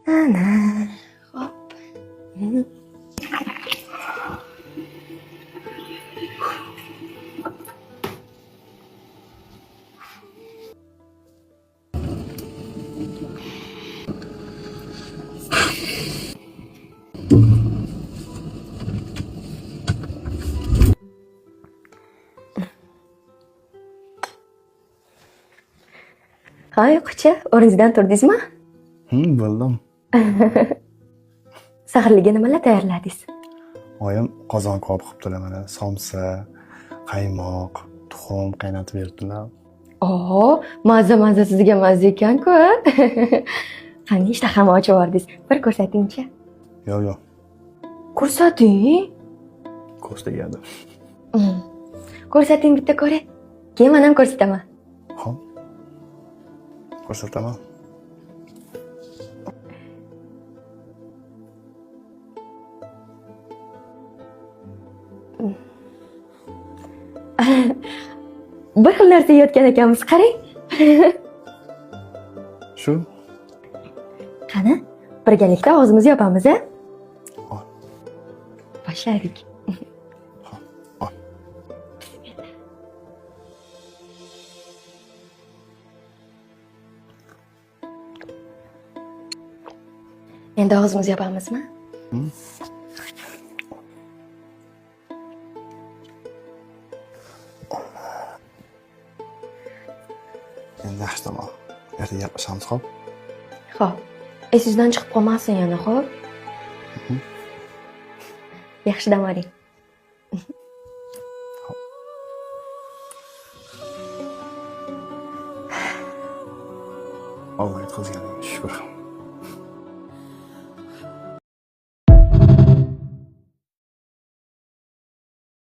Ana. Hop. Hoy, quchi, o'rningizdan turdingizmi? Bildim. Saharlikka nimalar tayyorladingiz? Oyim qozon kabob qilibdilar mana. Somsa, qaymoq, tuxum qaynatib berdilar. Mazza sizga mazza ekan-ku. Qani ishtaham ochib yubordingiz. Bir ko'rsatingchi. Yo'q. Ko'rsating. Ko'z tegadi. Ko'rsating bitta ko'ray. Keyin men ham ko'rsataman. Xo'p. Ko'rsataman. Bir xil narsa yeyotgan ekanmiz, qarang. Shu? Qani, birgalikda og'zimizni yopamiz, a? Ol. Boshladik. Ol. Endi og'zimizni yopamizmi? Endi yaxshi tamom. Ertaga gaplashamiz, xo'p? Xo'p. Esingizdan chiqib qolmasin yana, xo'p? Yaxshi dam oling. Alloh yetqazgan.